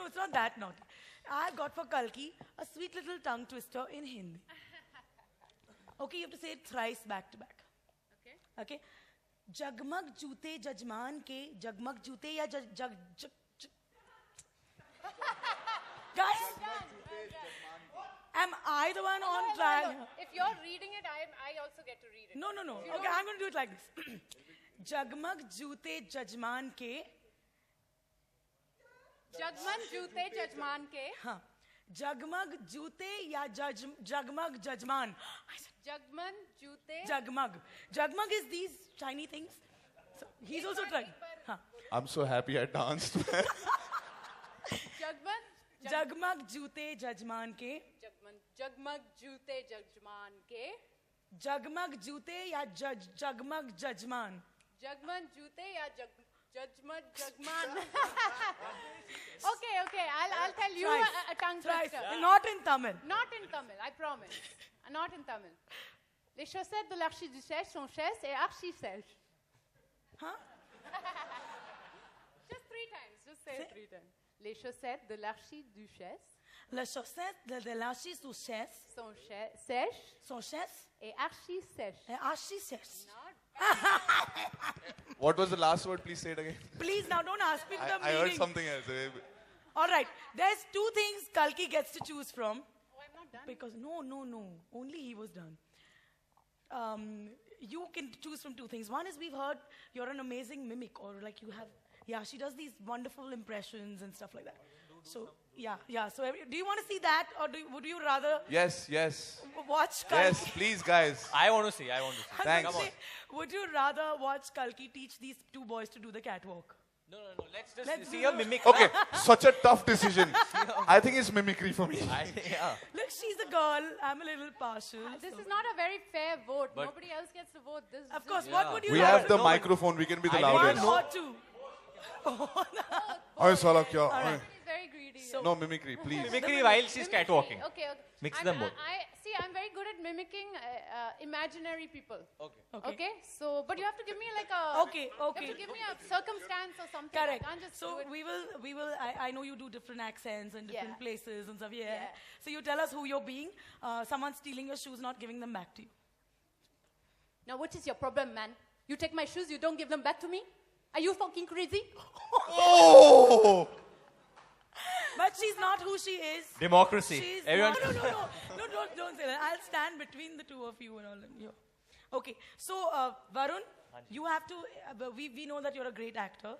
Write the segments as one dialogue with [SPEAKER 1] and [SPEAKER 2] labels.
[SPEAKER 1] it's not that naughty. I've got for Kalki a sweet little tongue twister in Hindi. Okay, you have to say it thrice back to back. Okay? जगमग जूते जजमान के जगमग जूते या जग जग जग Guys, am I the one on track?
[SPEAKER 2] If you're reading it, I also get to read it.
[SPEAKER 1] No. Okay, I'm going to do it like this. जगमग जूते जजमान के
[SPEAKER 2] जगमग जूते जजमान के
[SPEAKER 1] हाँ जगमग जूते या जगमग जजमान
[SPEAKER 2] जगमग जूते
[SPEAKER 1] जगमग is these shiny things. So he's also trying. हाँ.
[SPEAKER 3] I'm so happy I danced.
[SPEAKER 1] जगमग जूते जजमान के
[SPEAKER 2] जगमग जूते जजमान के
[SPEAKER 1] जगमग जूते या जगमग जजमान
[SPEAKER 2] जगमग जूते या जगमग जजमान Okay, I'll tell you a tongue twister.
[SPEAKER 1] Not in Tamil,
[SPEAKER 2] I promise. Not in Tamil. Les chaussettes de l'archiduchesse sont chaises et archi-sèches.
[SPEAKER 1] Huh?
[SPEAKER 2] Just 3 times. Just say it 3 times. Les chaussettes de l'archiduchesse.
[SPEAKER 1] Les chaussettes de l'archiduchesse
[SPEAKER 2] sont sèches et
[SPEAKER 1] archi-sèches.
[SPEAKER 3] What was the last word? Please say it again.
[SPEAKER 1] Please now don't ask me the meaning.
[SPEAKER 3] I heard something else.
[SPEAKER 1] All right. There's 2 things Kalki gets to choose from.
[SPEAKER 2] Oh, I'm not done.
[SPEAKER 1] Because no. Only he was done. You can choose from 2 things. One is we've heard you're an amazing mimic, or like you have. Yeah, she does these wonderful impressions and stuff like that. So yeah. So do you want to see that, or would you rather?
[SPEAKER 3] Yes.
[SPEAKER 1] Watch Kalki?
[SPEAKER 3] Yes, please, guys.
[SPEAKER 4] I want to see.
[SPEAKER 3] Thanks.
[SPEAKER 1] Would you rather watch Kalki teach these 2 boys to do the catwalk?
[SPEAKER 4] No. Let's see a mimic.
[SPEAKER 3] Okay, such a tough decision. I think it's mimicry for me.
[SPEAKER 1] Look, she's a girl. I'm a little partial.
[SPEAKER 2] This is not a very fair vote. Nobody else gets to vote.
[SPEAKER 1] Of course. What would you
[SPEAKER 3] We
[SPEAKER 1] rather?
[SPEAKER 3] have the microphone. We can be the loudest.
[SPEAKER 1] 1 or 2.
[SPEAKER 3] Ay, Sala, kya?
[SPEAKER 2] He's very greedy.
[SPEAKER 3] No, mimicry, please.
[SPEAKER 4] Mimicry while she's catwalking.
[SPEAKER 2] Okay.
[SPEAKER 4] Mix them both.
[SPEAKER 2] I'm very good at mimicking imaginary people.
[SPEAKER 4] Okay.
[SPEAKER 2] So, but you have to give me like a...
[SPEAKER 1] Okay.
[SPEAKER 2] You have to give me a circumstance or something.
[SPEAKER 1] Correct.
[SPEAKER 2] I can't just
[SPEAKER 1] So
[SPEAKER 2] do it.
[SPEAKER 1] we will. I know you do different accents and different places and stuff. Yeah.
[SPEAKER 2] Yeah.
[SPEAKER 1] So you tell us who you're being. Someone's stealing your shoes, not giving them back to you.
[SPEAKER 2] Now, what is your problem, man? You take my shoes, you don't give them back to me? Are you fucking crazy?
[SPEAKER 3] Oh!
[SPEAKER 1] But she's not who she is.
[SPEAKER 4] Democracy.
[SPEAKER 1] She's
[SPEAKER 4] Everyone.
[SPEAKER 1] No, don't say that. I'll stand between the 2 of you and all. Okay. So Varun, you have to. We know that you're a great actor,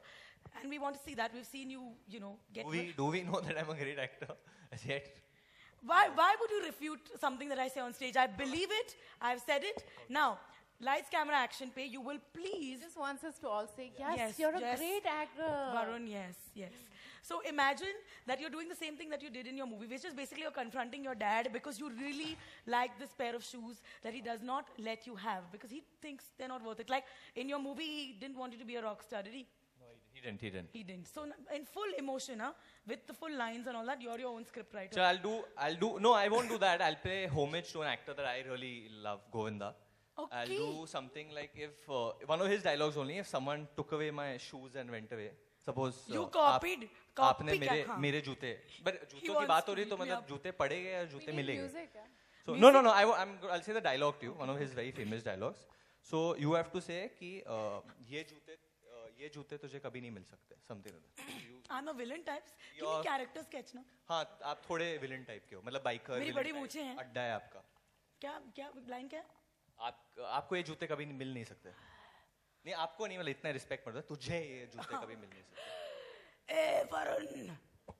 [SPEAKER 1] and we want to see that. We've seen you. Get.
[SPEAKER 4] Do we know that I'm a great actor? As yet.
[SPEAKER 1] Why would you refute something that I say on stage? I believe it. I've said it. Now, lights, camera, action, pay. You will please.
[SPEAKER 2] He just wants us to all say, yes, you're a great actor.
[SPEAKER 1] Varun, yes. So imagine that you're doing the same thing that you did in your movie, which is basically you're confronting your dad because you really like this pair of shoes that he does not let you have because he thinks they're not worth it. Like in your movie, he didn't want you to be a rock star, did he?
[SPEAKER 4] No, he didn't.
[SPEAKER 1] So in full emotion, with the full lines and all that, you're your own script writer.
[SPEAKER 4] So I'll do. No, I won't do that. I'll pay homage to an actor that I really love, Govinda.
[SPEAKER 1] Okay.
[SPEAKER 4] I'll do something like if one of his dialogues only. If someone took away my shoes and went away. Suppose
[SPEAKER 1] you copied.
[SPEAKER 4] आपने मेरे जूते, but जूतों की बात हो रही तो मतलब जूते पड़ेंगे या जूते मिलेंगे? So no, I'll say the dialogue to you. One of his very famous dialogues. So you have to say कि ये जूते तुझे कभी नहीं मिल सकते. Something like that.
[SPEAKER 1] I'm a villain type. Give me character sketch ना.
[SPEAKER 4] हाँ, आप थोड़े villain type के हो. मतलब biker.
[SPEAKER 1] मेरी बड़ी मूंछें हैं.
[SPEAKER 4] अड्डा है आपका.
[SPEAKER 1] क्या line क्या?
[SPEAKER 4] आपको ये जूते कभी मिल नहीं सकते. नहीं आपको नहीं, मतलब इतना रिस्पेक्ट मत दो. तुझे ये जूते कभी मिल नहीं सकते.
[SPEAKER 1] वरुण,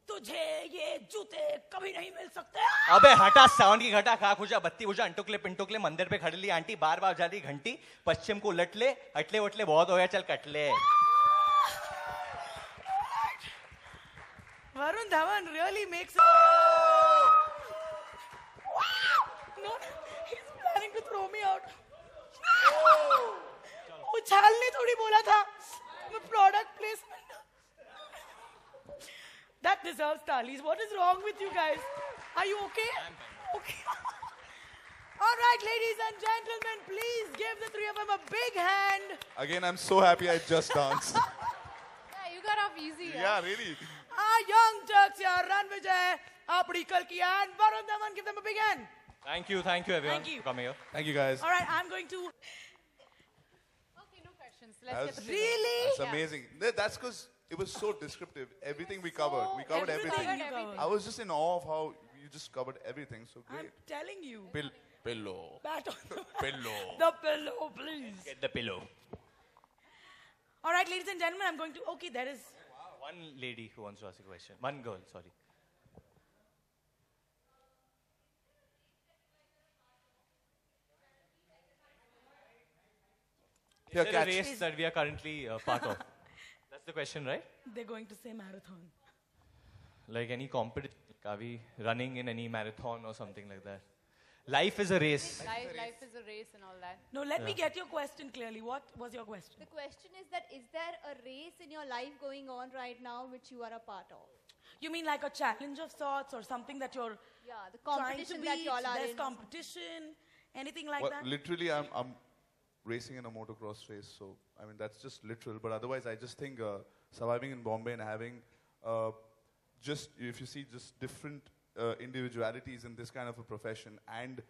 [SPEAKER 1] तुझे ये जूते कभी नहीं मिल सकते.
[SPEAKER 4] अबे हटा साउंड की घटा, खा खुजा बत्ती बुझा, अंटुकले पिंटुकले, मंदिर पे खड़ी ली आंटी, बार बार जा रही घंटी, पश्चिम को उलट ले, अटले वटले बहुत हो गया, चल कट ले.
[SPEAKER 1] Varun Dhawan really makes it. No, he's planning to throw me out. उछालने थोड़ी बोला था. Product placement. That deserves talis. What is wrong with you guys? Are you okay? Okay. All right, ladies and gentlemen, please give the 3 of them a big hand.
[SPEAKER 3] Again, I'm so happy I just danced.
[SPEAKER 2] Yeah, you got off easy.
[SPEAKER 3] Yeah, really.
[SPEAKER 1] Our young Turks here, Run Vijay, Apdi Kalki and Varun Dhawan. Give them a big hand.
[SPEAKER 4] Thank you everyone
[SPEAKER 1] Thank you.
[SPEAKER 4] for coming here.
[SPEAKER 3] Thank you guys.
[SPEAKER 1] All right, I'm going to...
[SPEAKER 2] Okay, no questions. Let's get the pillow.
[SPEAKER 1] Really?
[SPEAKER 3] That's amazing. That's because it was so descriptive. Everything we covered. We covered
[SPEAKER 1] everything
[SPEAKER 3] everything.
[SPEAKER 1] you covered.
[SPEAKER 3] I was just in awe of how you just covered everything. So great.
[SPEAKER 1] I'm telling you.
[SPEAKER 3] Pillow.
[SPEAKER 1] Pat on the
[SPEAKER 3] Pillow.
[SPEAKER 1] The pillow, please.
[SPEAKER 4] Get the pillow.
[SPEAKER 1] All right, ladies and gentlemen, I'm going to... Okay, there is...
[SPEAKER 4] One lady who wants to ask a question. One girl, sorry.
[SPEAKER 3] Here,
[SPEAKER 4] Is there a
[SPEAKER 3] catch.
[SPEAKER 4] race that we are currently part of? That's the question, right?
[SPEAKER 1] They're going to say marathon.
[SPEAKER 4] Like any competition, are we running in any marathon or something like that? Life is a race.
[SPEAKER 2] Life is a race and all that.
[SPEAKER 1] No, let me get your question clearly. What was your question?
[SPEAKER 5] The question is that is there a race in your life going on right now which you are a part of?
[SPEAKER 1] You mean like a challenge of sorts or something that you're
[SPEAKER 5] Yeah, the
[SPEAKER 1] trying to
[SPEAKER 5] competition
[SPEAKER 1] beat?
[SPEAKER 5] that you all are
[SPEAKER 1] There's
[SPEAKER 5] in.
[SPEAKER 1] competition, anything like
[SPEAKER 3] Well,
[SPEAKER 1] that?
[SPEAKER 3] literally, I'm racing in a motocross race. So, I mean, that's just literal. But otherwise, I just think surviving in Bombay and having just, if you see, just different individualities in this kind of a profession and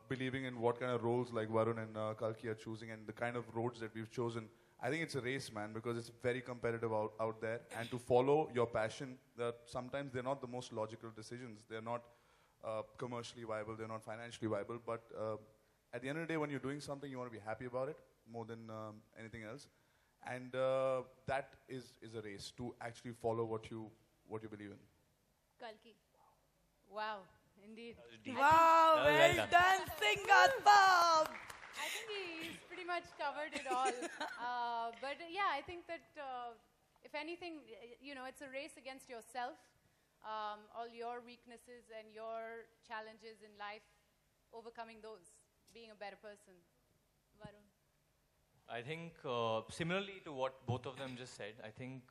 [SPEAKER 3] believing in what kind of roles like Varun and Kalki are choosing and the kind of roads that we've chosen, I think it's a race, man, because it's very competitive out there. And to follow your passion, sometimes they're not the most logical decisions. They're not commercially viable. They're not financially viable. But at the end of the day, when you're doing something, you want to be happy about it more than anything else. And that is a race to actually follow what you believe in.
[SPEAKER 5] Kalki.
[SPEAKER 2] Wow, indeed.
[SPEAKER 1] Wow,
[SPEAKER 4] Well
[SPEAKER 1] well
[SPEAKER 4] done.
[SPEAKER 1] done, Singapore!
[SPEAKER 2] I think he's pretty much covered it all. But yeah, I think that if anything, it's a race against yourself, all your weaknesses and your challenges in life, overcoming those, being a better person.
[SPEAKER 5] Varun.
[SPEAKER 4] I think similarly to what both of them just said, I think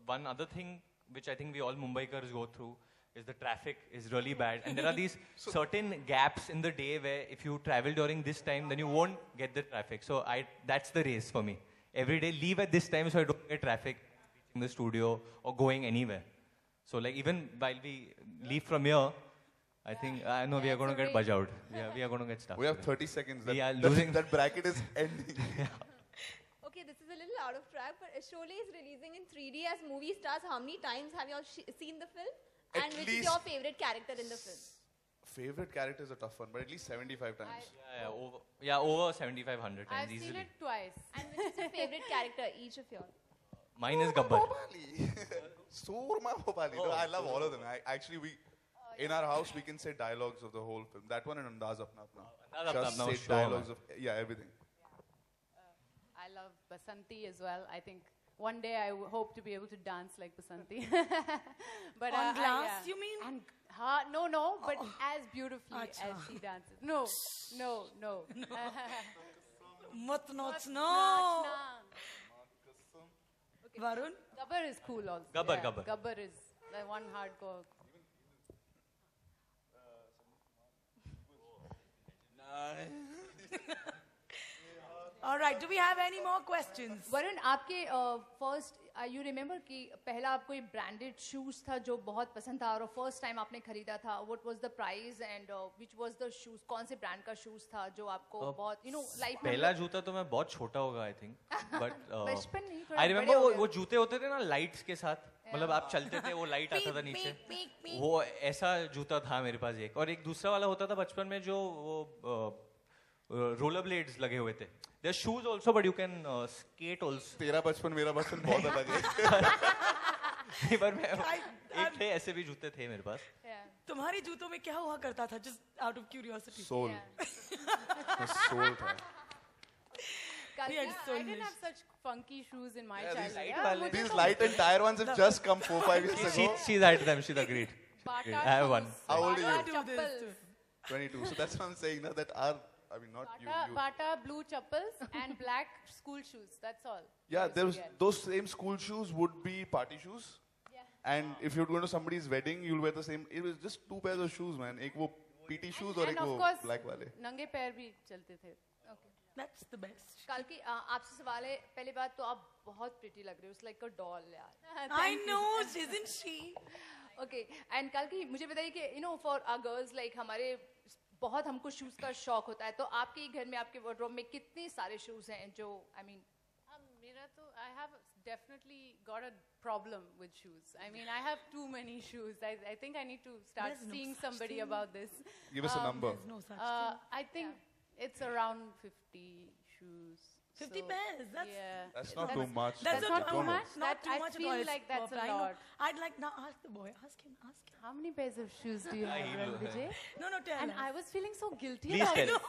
[SPEAKER 4] one other thing which I think we all Mumbaikars go through is the traffic is really bad. And there are these certain gaps in the day where if you travel during this time, then you won't get the traffic. So that's the race for me. Every day leave at this time so I don't get traffic in the studio or going anywhere. So like even while we leave from here, I think, I know we are going to get budge out. We are going to get stuck.
[SPEAKER 3] We have 30 seconds.
[SPEAKER 4] We are losing.
[SPEAKER 3] That bracket is ending.
[SPEAKER 5] Okay, this is a little out of track, but Sholay is releasing in 3D as movie stars. How many times have you all seen the film?
[SPEAKER 3] At
[SPEAKER 5] And which
[SPEAKER 3] least-
[SPEAKER 5] is your favorite character in the film?
[SPEAKER 3] Favorite character is a tough one, but at least 75 times.
[SPEAKER 4] Over 7,500 times
[SPEAKER 2] I've seen
[SPEAKER 4] easily.
[SPEAKER 2] it twice.
[SPEAKER 5] And which is your favorite character, each of you all?
[SPEAKER 4] Mine is Gabbar.
[SPEAKER 3] Surma Bhopali. No, I love all of them. In our house, we can say dialogues of the whole film. That one and Andaz Apna Apna.
[SPEAKER 4] Andaz Apna
[SPEAKER 3] Just
[SPEAKER 4] Apna was
[SPEAKER 3] say
[SPEAKER 4] sure,
[SPEAKER 3] dialogues
[SPEAKER 4] man.
[SPEAKER 3] of, everything.
[SPEAKER 2] I love Basanti as well. I think one day I hope to be able to dance like Basanti. But
[SPEAKER 1] On glass, you mean?
[SPEAKER 2] And, no, but as beautifully as
[SPEAKER 1] Acha.
[SPEAKER 2] she dances. No.
[SPEAKER 1] Mutnots, no.
[SPEAKER 2] Nachna.
[SPEAKER 1] Varun?
[SPEAKER 2] Gabbar is cool also.
[SPEAKER 4] Gabbar,
[SPEAKER 2] Yeah,
[SPEAKER 4] Gabbar.
[SPEAKER 2] Gabbar is the one hardcore.
[SPEAKER 1] All right, do we have any more questions?
[SPEAKER 6] Varun आपके first you remember कि पहला आपको ये branded shoes था जो बहुत पसंद था और फर्स्ट टाइम आपने खरीदा था what was the price and which was the shoes कौन से ब्रांड का शूज था जो आपको बहुत लाइफ में
[SPEAKER 4] पहला जूता तो मैं बहुत छोटा होगा आई थिंक बट
[SPEAKER 6] बचपन नहीं, थोड़ा
[SPEAKER 4] आई
[SPEAKER 6] बड़े
[SPEAKER 4] रिमेम्बर
[SPEAKER 6] हो गए।
[SPEAKER 4] वो जूते होते थे ना लाइट्स के साथ मतलब आप चलते थे वो लाइट आता था नीचे वो ऐसा जूता था मेरे पास एक और एक दूसरा वाला होता था बचपन में जो वो रोलर ब्लेड्स लगे हुए थे their shoes also but you can skate also
[SPEAKER 3] तेरा बचपन मेरा बचपन बहुत अलग है
[SPEAKER 4] पर मैं एक थे ऐसे भी जूते थे मेरे पास
[SPEAKER 1] तुम्हारे जूतों में क्या हुआ करता था जस्ट आउट ऑफ क्यूरियोसिटी
[SPEAKER 3] सोल सोल था
[SPEAKER 1] We had
[SPEAKER 2] I
[SPEAKER 1] so
[SPEAKER 2] didn't
[SPEAKER 1] nice.
[SPEAKER 2] have such funky shoes in my
[SPEAKER 3] Yeah, these
[SPEAKER 2] childhood.
[SPEAKER 4] light wale.
[SPEAKER 3] These light and tire ones have just come 4-5 years ago.
[SPEAKER 4] she's at them she's agreed
[SPEAKER 2] Bata
[SPEAKER 4] I have one.
[SPEAKER 2] shoes,
[SPEAKER 3] How old are
[SPEAKER 2] Bata
[SPEAKER 3] you?
[SPEAKER 1] Do this
[SPEAKER 2] chappals.
[SPEAKER 1] too.
[SPEAKER 3] 22. So that's what I'm saying now that I mean not you.
[SPEAKER 2] Bata blue chappals and black school shoes. That's all.
[SPEAKER 3] Yeah,
[SPEAKER 2] I
[SPEAKER 3] there
[SPEAKER 2] used
[SPEAKER 3] was
[SPEAKER 2] to get.
[SPEAKER 3] those same school shoes would be party shoes. And if you're going to somebody's wedding, you'll wear the same. It was just two pairs of shoes, man. एक वो PT shoes और
[SPEAKER 2] And
[SPEAKER 3] एक
[SPEAKER 2] of
[SPEAKER 3] वो
[SPEAKER 2] course,
[SPEAKER 3] black वाले.
[SPEAKER 2] नंगे पैर भी चलते थे.
[SPEAKER 1] That's the best.
[SPEAKER 6] कल की आपसे सवाल है पहली बात तो आप बहुत प्रिटी लग रहे हो इट्स लाइक अ डॉल यार
[SPEAKER 1] I know, isn't she?
[SPEAKER 6] Okay, and Kalki, मुझे बताइए कि for our girls like हमारे बहुत हमको shoes का शौक होता है, तो आपके घर में आपके wardrobe में कितने सारे shoes हैं जो
[SPEAKER 2] मेरा तो I have definitely got a problem with shoes. I mean, I have too many shoes. I think I need to start seeing somebody about this.
[SPEAKER 3] Give us a number.
[SPEAKER 1] There's no such thing.
[SPEAKER 2] I think it's around 50 shoes.
[SPEAKER 1] 50 pairs.
[SPEAKER 3] That's not too much.
[SPEAKER 1] That's not too much. Not too
[SPEAKER 2] I
[SPEAKER 1] much at
[SPEAKER 2] feel
[SPEAKER 1] all. It's
[SPEAKER 2] like that's
[SPEAKER 1] perfect.
[SPEAKER 2] a
[SPEAKER 1] I know.
[SPEAKER 2] lot.
[SPEAKER 1] I'd like now ask the boy. Ask him.
[SPEAKER 2] How many pairs of shoes do you have, Vijay?
[SPEAKER 1] No, tell
[SPEAKER 2] And
[SPEAKER 1] us.
[SPEAKER 2] I was feeling so guilty
[SPEAKER 4] Please
[SPEAKER 2] about
[SPEAKER 4] tell.
[SPEAKER 2] it.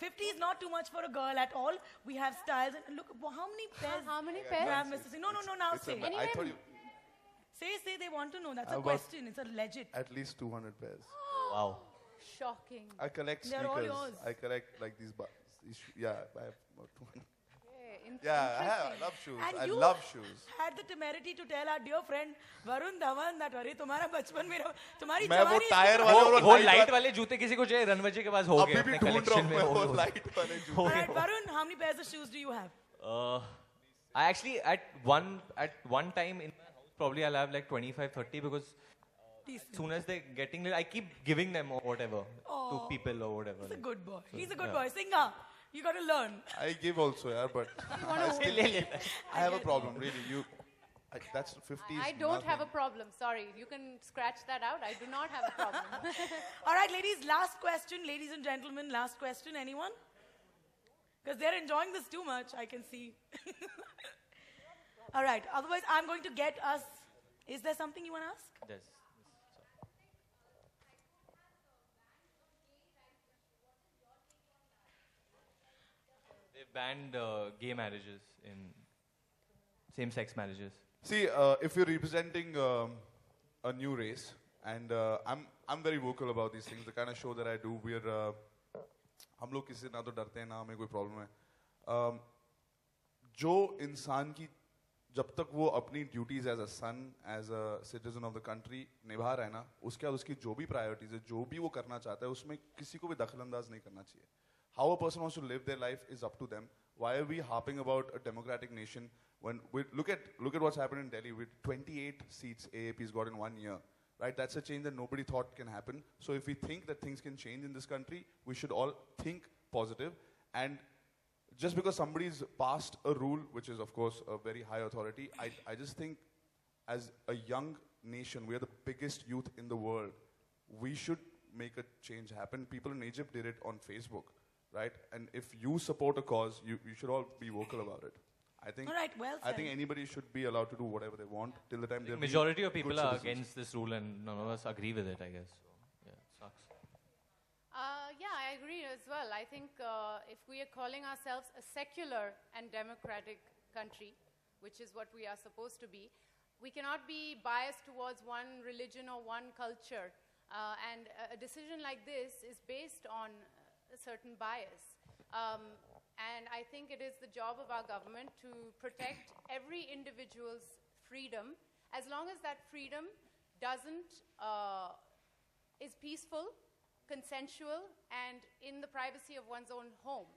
[SPEAKER 1] 50 is not too much for a girl at all. We have styles. And look, how many pairs?
[SPEAKER 2] How many
[SPEAKER 1] you
[SPEAKER 2] pairs?
[SPEAKER 1] have, Mr. Singh? No, now
[SPEAKER 3] It's
[SPEAKER 1] say.
[SPEAKER 3] I thought you
[SPEAKER 1] Say, they want to know. That's a
[SPEAKER 3] About-
[SPEAKER 1] question. It's a legit.
[SPEAKER 3] at least 200 pairs.
[SPEAKER 4] Wow.
[SPEAKER 2] Shocking.
[SPEAKER 3] I collect
[SPEAKER 1] They're all
[SPEAKER 3] sneakers.
[SPEAKER 1] yours.
[SPEAKER 3] I collect like these. Yeah, I have about 200.
[SPEAKER 2] Okay,
[SPEAKER 3] Yeah, I
[SPEAKER 2] interesting.
[SPEAKER 3] love shoes.
[SPEAKER 1] And
[SPEAKER 3] I
[SPEAKER 1] you
[SPEAKER 3] love shoes.
[SPEAKER 1] had the temerity to tell our dear friend Varun Dhawan that अरे तुम्हारा बचपन मेरा तुम्हारी
[SPEAKER 3] मैं वो
[SPEAKER 1] जवानी
[SPEAKER 3] tyre
[SPEAKER 1] इसमें
[SPEAKER 3] वाले
[SPEAKER 1] बदल
[SPEAKER 3] और
[SPEAKER 1] गई।
[SPEAKER 4] वो लाइट वाले जूते किसी को चाहिए रणवजे के पास हो गए
[SPEAKER 3] अभी भी
[SPEAKER 4] अपने
[SPEAKER 3] ढूंढ रहा
[SPEAKER 4] कलेक्शन
[SPEAKER 3] हूँ
[SPEAKER 4] में
[SPEAKER 3] मैं
[SPEAKER 4] हो
[SPEAKER 3] वो
[SPEAKER 4] गए।
[SPEAKER 3] लाइट वाले जूते.
[SPEAKER 1] All right, Varun, how many pairs of shoes do you have?
[SPEAKER 4] I actually at one time in my house probably I'll have like 25 30 because as soon as they're getting little, I keep giving them or whatever to people or whatever.
[SPEAKER 1] He's a
[SPEAKER 4] like.
[SPEAKER 1] good boy. He's a good boy. Singa, you got to learn.
[SPEAKER 3] I give also, yeah, but I have a problem, really. That's 50 is
[SPEAKER 2] I don't have a
[SPEAKER 3] nothing.
[SPEAKER 2] problem. Sorry. You can scratch that out. I do not have a problem.
[SPEAKER 1] All right, ladies, last question. Ladies and gentlemen, last question. Anyone? Because they're enjoying this too much, I can see. All right, otherwise I'm going to get us... Is there something you want to ask?
[SPEAKER 4] Yes. They've banned gay marriages in same-sex marriages.
[SPEAKER 3] See, if you're representing a new race, and I'm very vocal about these things, the kind of show that I do, we're हम लोग किसी से ना तो डरते हैं ना हमें कोई प्रॉब्लम है. जो इंसान की जब तक वो अपनी duties as a son as a citizen of the country निभा रहा है ना, उसके बाद उसकी जो भी प्रायोरिटीज है, जो भी वो करना चाहता है, उसमें किसी को भी दखलंदाज नहीं करना चाहिए. How a person wants to live their life is up to them. Why are we harping about a democratic nation when we look at what's happened in Delhi with 28 seats AAP's got in 1 year, right? That's a change that nobody thought can happen. So if we think that things can change in this country, we should all think positive. And just because somebody's passed a rule, which is of course a very high authority, I just think as a young nation, we are the biggest youth in the world. We should make a change happen. People in Egypt did it on Facebook, right? And if you support a cause, you should all be vocal about it. I think,
[SPEAKER 1] All right, well
[SPEAKER 3] I think
[SPEAKER 1] said.
[SPEAKER 3] anybody should be allowed to do whatever they want till the time they're
[SPEAKER 4] Majority of
[SPEAKER 3] being
[SPEAKER 4] people
[SPEAKER 3] good
[SPEAKER 4] are
[SPEAKER 3] citizens.
[SPEAKER 4] against this rule and none of us agree with it, I guess. So, yeah, it sucks.
[SPEAKER 2] Yeah, I agree as well. I think if we are calling ourselves a secular and democratic country, which is what we are supposed to be, we cannot be biased towards one religion or one culture. And a decision like this is based on a certain bias. And I think it is the job of our government to protect every individual's freedom, as long as that freedom is peaceful, consensual, and in the privacy of one's own home.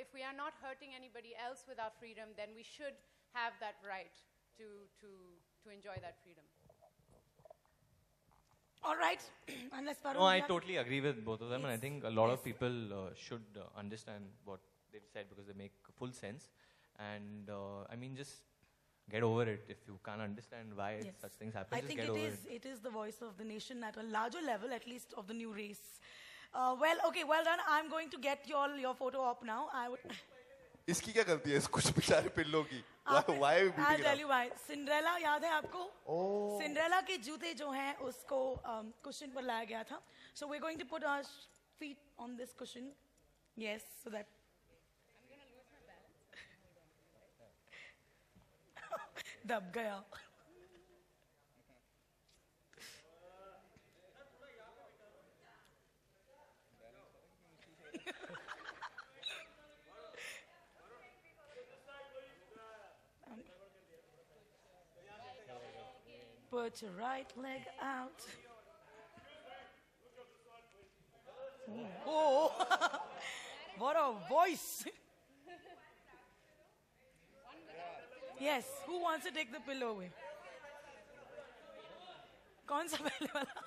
[SPEAKER 2] If we are not hurting anybody else with our freedom, then we should have that right to enjoy that freedom.
[SPEAKER 1] All right, unless Varun...
[SPEAKER 4] No, I
[SPEAKER 1] you have-
[SPEAKER 4] totally agree with both of them, and I think a lot of people should understand what they've said because they make full sense. And I mean, just get over it. If you can't understand why
[SPEAKER 1] Yes.
[SPEAKER 4] such things happen,
[SPEAKER 1] I
[SPEAKER 4] just
[SPEAKER 1] think
[SPEAKER 4] get over it.
[SPEAKER 1] it is the voice of the nation at a larger level, at least of the new race. Well done. I'm going to get your photo up now. I would...
[SPEAKER 3] इसकी क्या गलती है इस कुछ बेचारे पिल्लों की? Why are we
[SPEAKER 1] I'll
[SPEAKER 3] beating
[SPEAKER 1] tell
[SPEAKER 3] it
[SPEAKER 1] you why. Cinderella याद है आपको? Cinderella के जूते जो हैं उसको cushion पर लाया गया था. So we're going to put our feet on this cushion. Yes, so that. दब गया. Put your right leg out. Oh, what a voice. Yes, who wants to take the pillow away? कौन सा पहले वाला?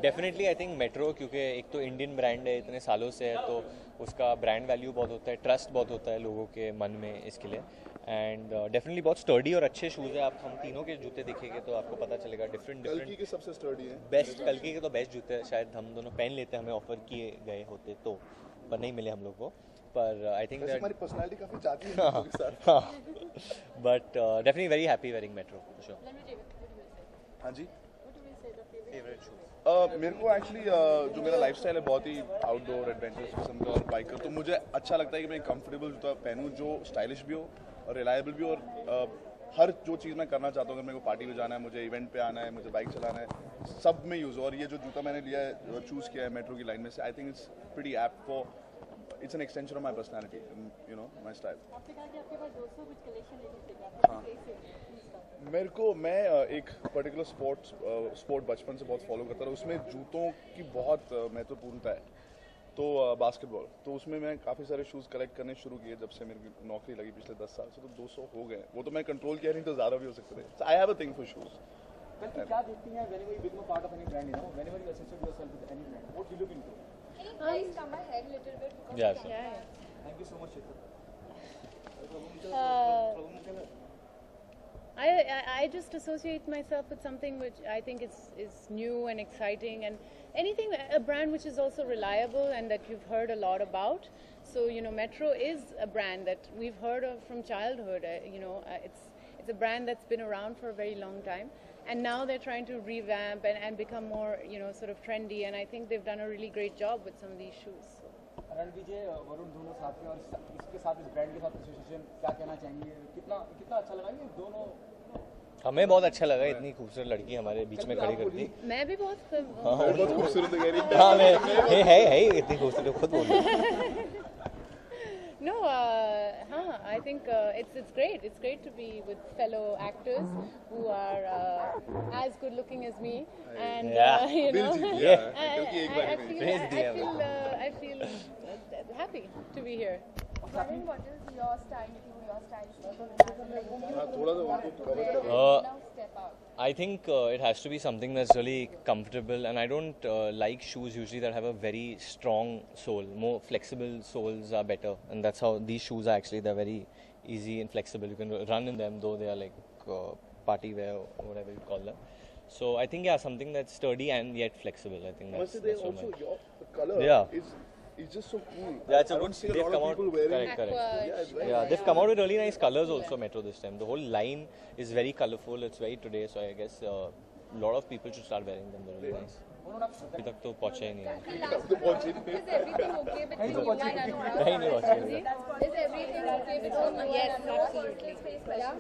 [SPEAKER 4] डेफिनेटली आई थिंक मेट्रो, क्योंकि एक तो Indian brand है, इतने सालों से है, तो उसका ब्रांड वैल्यू बहुत होता है, ट्रस्ट बहुत होता है लोगों के मन में इसके लिए. एंड डेफिनेटली बहुत स्टर्डी और अच्छे शूज़ है. आप हम तीनों के जूते देखेंगे तो आपको पता चलेगा डिफरेंट
[SPEAKER 3] कल्कि के सबसे स्टर्डी है.
[SPEAKER 4] बेस्ट कल्कि के तो बेस्ट जूते हैं. शायद हम दोनों पहन लेते, हमें ऑफर किए गए होते तो, पर नहीं मिले हम लोग को. पर आई थिंक दैट
[SPEAKER 3] हमारी पर्सनालिटी काफी जाती है लोगों के साथ.
[SPEAKER 4] But definitely very happy wearing metro for sure.
[SPEAKER 3] हाँ जी. मेरे को एक्चुअली जो मेरा लाइफस्टाइल है बहुत ही आउटडोर एडवेंचरस किस्म का और बाइकर, तो मुझे अच्छा लगता है कि मैं एक कंफर्टेबल जूता पहनूं जो स्टाइलिश भी हो और रिलायबल भी हो. और हर जो चीज़ मैं करना चाहता हूँ, अगर मेरे को पार्टी में जाना है, मुझे इवेंट पे आना है, मुझे बाइक चलाना है, सब में यूज़ हो. और ये जो जूता मैंने लिया है, चूज़ किया है मेट्रो की लाइन में से, I think it's pretty apt for, it's an extension of my personality, you know, my style. हाँ, मेरे को मैं एक पर्टिकुलर स्पोर्ट बचपन से बहुत फॉलो करता रहा. उसमें जूतों की बहुत महत्वपूर्णता है. तो बास्केटबॉल, तो उसमें मैं काफ़ी सारे शूज़ कलेक्ट करने शुरू किए जब से मेरी नौकरी लगी पिछले 10 साल से. तो 200 हो गए. वो तो मैं कंट्रोल किया नहीं, तो ज़्यादा भी हो सकते थे. I have a thing for shoes.
[SPEAKER 7] क्या देखती हैं whenever you become a part of any brand, you know, whenever you associate yourself with any brand, what do you look into?
[SPEAKER 5] Can you guys come ahead a little bit? Because
[SPEAKER 4] Yes.
[SPEAKER 7] Thank you so much, Chetan.
[SPEAKER 2] I just associate myself with something which I think is new and exciting, and anything, a brand which is also reliable and that you've heard a lot about. So, you know, Metro is a brand that we've heard of from childhood. It's a brand that's been around for a very long time, and now they're trying to revamp and become more, you know, sort of trendy, and I think they've done a really great job with some of these shoes.
[SPEAKER 7] Ranvijay, Varun दोनों साथ में, और इसके साथ, इस brand के साथ association, क्या कहना चाहेंगे? कितना अच्छा लगा ये दोनों?
[SPEAKER 4] हमें बहुत अच्छा लगा. इतनी खूबसूरत लड़की हमारे बीच में खड़ी कर दी.
[SPEAKER 2] मैं भी बहुत
[SPEAKER 3] बहुत खूबसूरत है.
[SPEAKER 4] हाँ, मैं है इतनी खूबसूरत, खुद बोल रही.
[SPEAKER 2] No, I think it's great. It's great to be with fellow actors who are as good looking as me, and you know, I feel happy to be here.
[SPEAKER 5] Varun, what is your style? Your style?
[SPEAKER 3] थोड़ा सा
[SPEAKER 5] Now step out.
[SPEAKER 4] I think it has to be something that's really comfortable, and I don't like shoes usually that have a very strong sole. More flexible soles are better, and that's how these shoes are actually. They're very easy and flexible. You can run in them, though they are like party wear or whatever you call them. So I think something that's sturdy and yet flexible. I think that's what
[SPEAKER 3] also your color is just so cool.
[SPEAKER 4] Yeah, it's
[SPEAKER 3] I
[SPEAKER 4] a
[SPEAKER 3] don't
[SPEAKER 4] good.
[SPEAKER 3] see a
[SPEAKER 4] They've
[SPEAKER 3] lot
[SPEAKER 4] come
[SPEAKER 3] of
[SPEAKER 4] out.
[SPEAKER 3] people wearing.
[SPEAKER 4] Correct.
[SPEAKER 3] Yeah, it's very
[SPEAKER 4] Yeah, they've come out with really nice colors also, Metro, this time. The whole line is very colorful. It's very today, so I guess a lot of people should start wearing them. They're really nice. अभी तक तो पहुंचा ही नहीं है.
[SPEAKER 5] Is everything okay between you and Anurag?
[SPEAKER 4] नहीं पहुंचा.
[SPEAKER 5] Is everything okay between you? Yes, absolutely. Yeah.